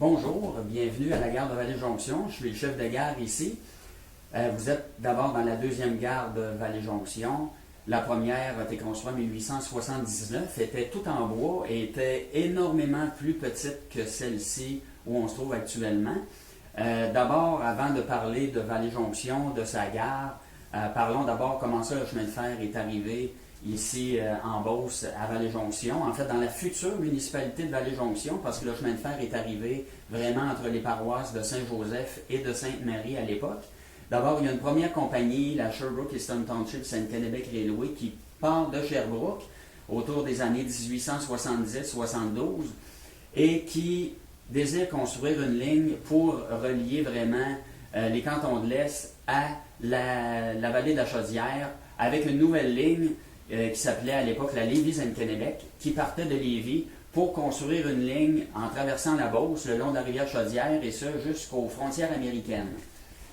Bonjour, bienvenue à la gare de Vallée-Jonction. Je suis le chef de gare ici. Vous êtes d'abord dans la deuxième gare de Vallée-Jonction. La première a été construite en 1879, était toute en bois et était énormément plus petite que celle-ci où on se trouve actuellement. D'abord, avant de parler de Vallée-Jonction, de sa gare, parlons d'abord comment ça le chemin de fer est arrivé ici en Beauce à Vallée-Jonction, en fait dans la future municipalité de Vallée-Jonction, parce que le chemin de fer est arrivé vraiment entre les paroisses de Saint-Joseph et de Sainte-Marie à l'époque. D'abord, il y a une première compagnie, la Sherbrooke Eastern Township St. Kennebec Railway, qui part de Sherbrooke autour des années 1870-72 et qui désire construire une ligne pour relier vraiment les cantons de l'Est à la vallée de la Chaudière avec une nouvelle ligne qui s'appelait à l'époque la Lévis & Kennebec, qui partait de Lévis pour construire une ligne en traversant la Beauce le long de la rivière Chaudière et ce jusqu'aux frontières américaines,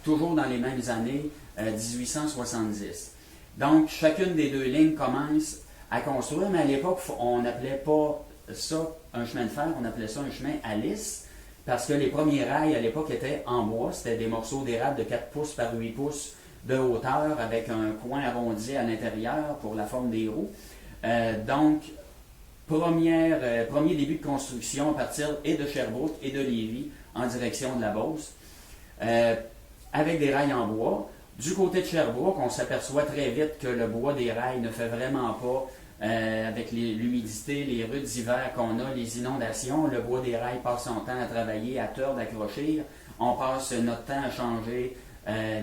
toujours dans les mêmes années 1870. Donc, chacune des deux lignes commence à construire, mais à l'époque, on n'appelait pas ça un chemin de fer, on appelait ça un chemin à lisse, parce que les premiers rails à l'époque étaient en bois, c'était des morceaux d'érable de 4 pouces par 8 pouces de hauteur avec un coin arrondi à l'intérieur pour la forme des roues. Donc, premier début de construction à partir et de Sherbrooke et de Lévis en direction de la Beauce, avec des rails en bois. Du côté de Sherbrooke, on s'aperçoit très vite que le bois des rails ne fait vraiment pas, avec l'humidité, les rudes hivers qu'on a, les inondations, le bois des rails passe son temps à travailler, à tordre, à crochir. On passe notre temps à changer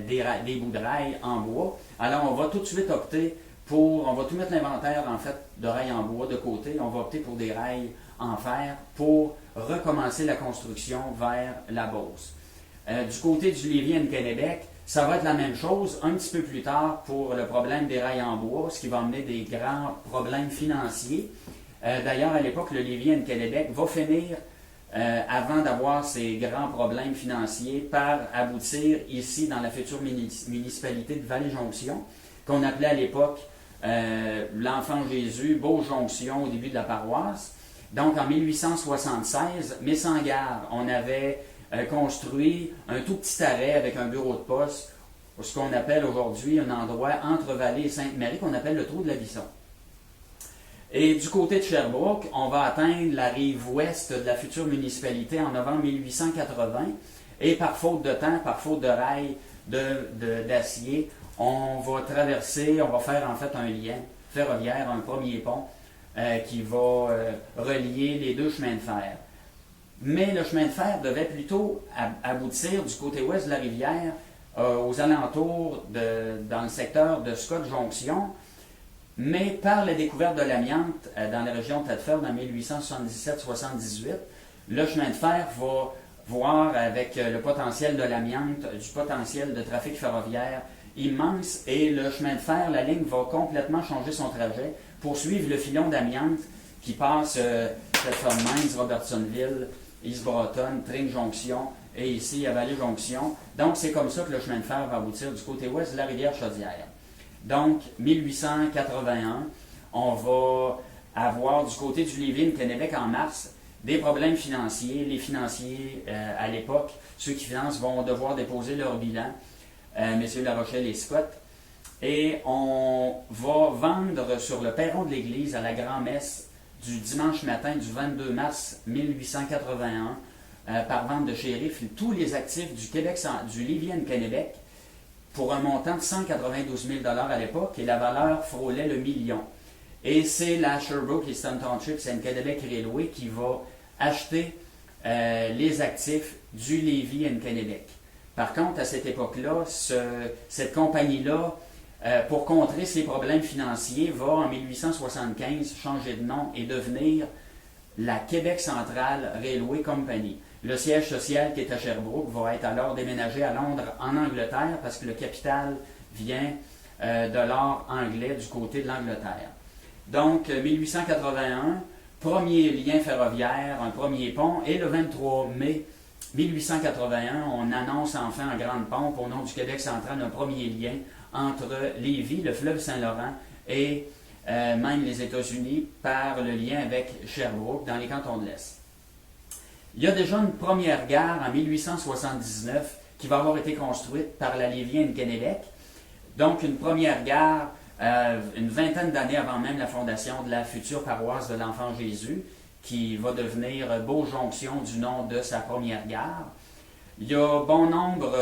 des bouts de rails en bois. Alors, on va tout de suite opter on va tout mettre l'inventaire, en fait, de rails en bois de côté. On va opter pour des rails en fer pour recommencer la construction vers la Beauce. Du côté du Lévis & Kennebec, ça va être la même chose un petit peu plus tard pour le problème des rails en bois, ce qui va amener des grands problèmes financiers. D'ailleurs, à l'époque, le Lévis & Kennebec va finir, avant d'avoir ces grands problèmes financiers, par aboutir ici dans la future municipalité de Vallée-Jonction, qu'on appelait à l'époque l'Enfant Jésus, Beauce-Jonction au début de la paroisse. Donc en 1876, mais sans gare, on avait construit un tout petit arrêt avec un bureau de poste, ce qu'on appelle aujourd'hui un endroit entre Vallée et Sainte-Marie, qu'on appelle le Trou de la Bisson. Et du côté de Sherbrooke, on va atteindre la rive ouest de la future municipalité en novembre 1880. Et par faute de temps, par faute de rails d'acier, on va traverser, on va faire en fait un lien ferroviaire, un premier pont qui va relier les deux chemins de fer. Mais le chemin de fer devait plutôt aboutir du côté ouest de la rivière, aux alentours, dans le secteur de Scott-Jonction. Mais par la découverte de l'amiante dans la région de Thetford en 1877-78, le chemin de fer va voir avec le potentiel de l'amiante, du potentiel de trafic ferroviaire immense, et le chemin de fer, la ligne va complètement changer son trajet pour suivre le filon d'amiante qui passe Thetford Mines, Robertsonville, East Broughton, Tring Jonction et ici à Vallée-Jonction. Donc c'est comme ça que le chemin de fer va aboutir du côté ouest de la rivière Chaudière. Donc 1881, on va avoir du côté du Lévis & Kennebec en mars des problèmes financiers. Les financiers à l'époque, ceux qui financent vont devoir déposer leur bilan, messieurs La Rochelle et Scott, et on va vendre sur le perron de l'église à la grand-messe du dimanche matin du 22 mars 1881, par vente de shérif, tous les actifs du Lévis & Kennebec pour un montant de 192 000 $ à l'époque, et la valeur frôlait le million. Et c'est la Sherbrooke Eastern Township St. Kennebec Railway qui va acheter les actifs du Lévis & Kennebec. Par contre, à cette époque-là, cette compagnie-là, pour contrer ses problèmes financiers, va en 1875 changer de nom et devenir la Québec Central Railway Company. Le siège social qui est à Sherbrooke va être alors déménagé à Londres, en Angleterre, parce que le capital vient de l'or anglais du côté de l'Angleterre. Donc, 1881, premier lien ferroviaire, un premier pont, et le 23 mai 1881, on annonce enfin en grande pompe, au nom du Québec central, un premier lien entre Lévis, le fleuve Saint-Laurent, et même les États-Unis par le lien avec Sherbrooke dans les cantons de l'Est. Il y a déjà une première gare en 1879 qui va avoir été construite par la Lévienne Kennebec. Donc, une première gare une vingtaine d'années avant même la fondation de la future paroisse de l'Enfant Jésus, qui va devenir Beaujonction du nom de sa première gare. Il y a bon nombre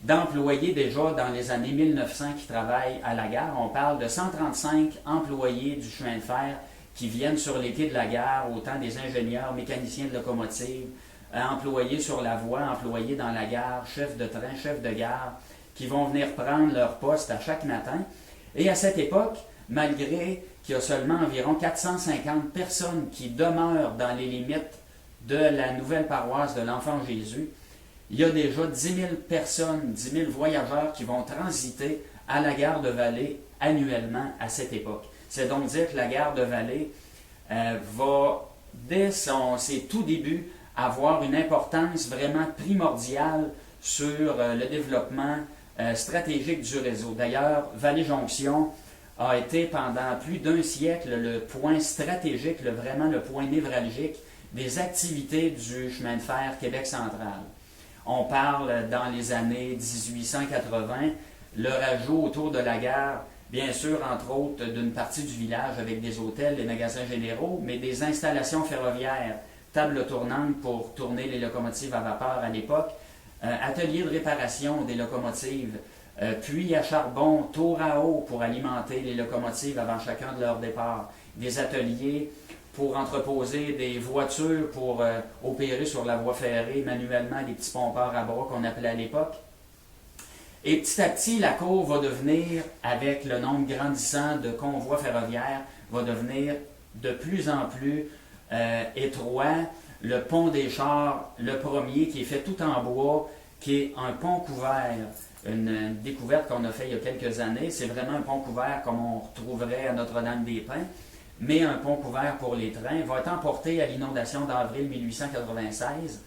d'employés déjà dans les années 1900 qui travaillent à la gare. On parle de 135 employés du chemin de fer qui viennent sur les quais de la gare, autant des ingénieurs, mécaniciens de locomotive, employés sur la voie, employés dans la gare, chefs de train, chefs de gare, qui vont venir prendre leur poste à chaque matin. Et à cette époque, malgré qu'il y a seulement environ 450 personnes qui demeurent dans les limites de la nouvelle paroisse de l'Enfant Jésus, il y a déjà 10 000 personnes, 10 000 voyageurs qui vont transiter à la gare de Vallée annuellement à cette époque. C'est donc dire que la gare de Vallée va, dès ses tout débuts, avoir une importance vraiment primordiale sur le développement stratégique du réseau. D'ailleurs, Vallée-Jonction a été pendant plus d'un siècle le point stratégique, vraiment le point névralgique des activités du chemin de fer Québec central. On parle dans les années 1880, le rajout autour de la gare, bien sûr, entre autres, d'une partie du village avec des hôtels, des magasins généraux, mais des installations ferroviaires, tables tournantes pour tourner les locomotives à vapeur à l'époque, ateliers de réparation des locomotives, puits à charbon, tour à eau pour alimenter les locomotives avant chacun de leur départ, des ateliers pour entreposer des voitures pour opérer sur la voie ferrée manuellement, des petits pompeurs à bras qu'on appelait à l'époque. Et petit à petit, la cour va devenir, avec le nombre grandissant de convois ferroviaires, va devenir de plus en plus étroit. Le pont des Chars, le premier, qui est fait tout en bois, qui est un pont couvert, une découverte qu'on a fait il y a quelques années. C'est vraiment un pont couvert comme on retrouverait à Notre-Dame-des-Pins, mais un pont couvert pour les trains, va être emporté à l'inondation d'avril 1896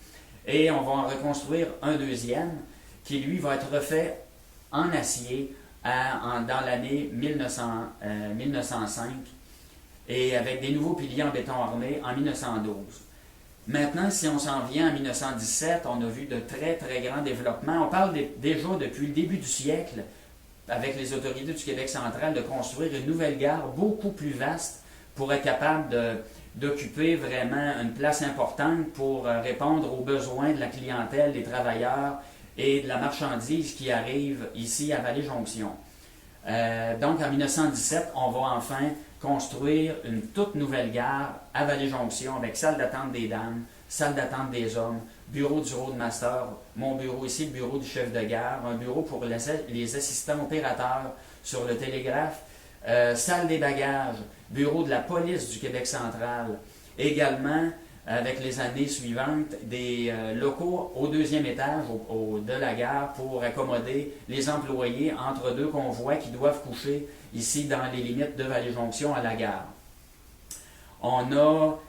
et on va en reconstruire un deuxième qui, lui, va être refait en acier dans l'année 1905 et avec des nouveaux piliers en béton armé en 1912. Maintenant, si on s'en vient en 1917, on a vu de très, très grands développements. On parle déjà depuis le début du siècle, avec les autorités du Québec central, de construire une nouvelle gare beaucoup plus vaste pour être capable d'occuper vraiment une place importante pour répondre aux besoins de la clientèle, des travailleurs et de la marchandise qui arrive ici à Vallée-Jonction. Donc, en 1917, on va enfin construire une toute nouvelle gare à Vallée-Jonction avec salle d'attente des dames, salle d'attente des hommes, bureau du roadmaster, mon bureau ici, le bureau du chef de gare, un bureau pour les assistants opérateurs sur le télégraphe, salle des bagages, bureau de la police du Québec central. Également, avec les années suivantes, des locaux au deuxième étage de la gare pour accommoder les employés entre deux convois qui doivent coucher ici dans les limites de Vallée-Jonction à la gare. On a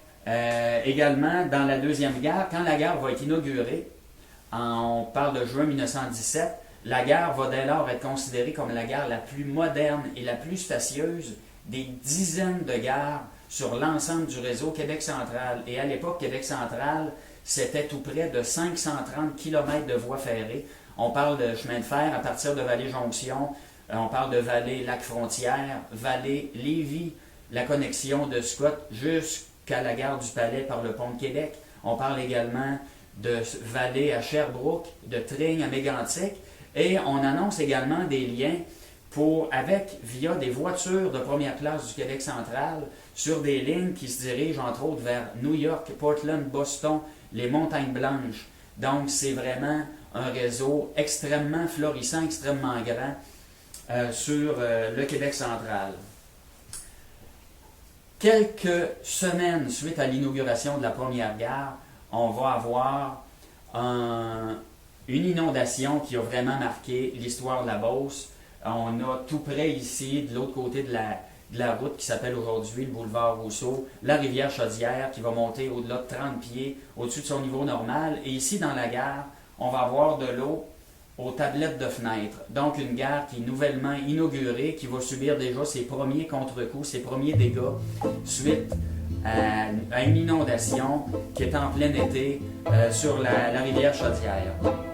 également dans la deuxième gare, quand la gare va être inaugurée, on parle de juin 1917, la gare va dès lors être considérée comme la gare la plus moderne et la plus spacieuse des dizaines de gares sur l'ensemble du réseau Québec central. Et à l'époque, Québec central, c'était tout près de 530 km de voies ferrées. On parle de chemin de fer à partir de Vallée-Jonction, on parle de Vallée-Lac-Frontière, Vallée-Lévis, la connexion de Scott jusqu'à la gare du Palais par le pont de Québec. On parle également de Vallée à Sherbrooke, de Tring à Mégantic. Et on annonce également des liens via des voitures de première classe du Québec central sur des lignes qui se dirigent entre autres vers New York, Portland, Boston, les Montagnes Blanches. Donc c'est vraiment un réseau extrêmement florissant, extrêmement grand sur le Québec central. Quelques semaines suite à l'inauguration de la première gare, on va avoir une inondation qui a vraiment marqué l'histoire de la Beauce. On a tout près ici, de l'autre côté de la route qui s'appelle aujourd'hui le boulevard Rousseau, la rivière Chaudière qui va monter au-delà de 30 pieds au-dessus de son niveau normal. Et ici, dans la gare, on va avoir de l'eau aux tablettes de fenêtres. Donc, une gare qui est nouvellement inaugurée, qui va subir déjà ses premiers contre-coups, ses premiers dégâts suite à une inondation qui est en plein été sur la rivière Chaudière.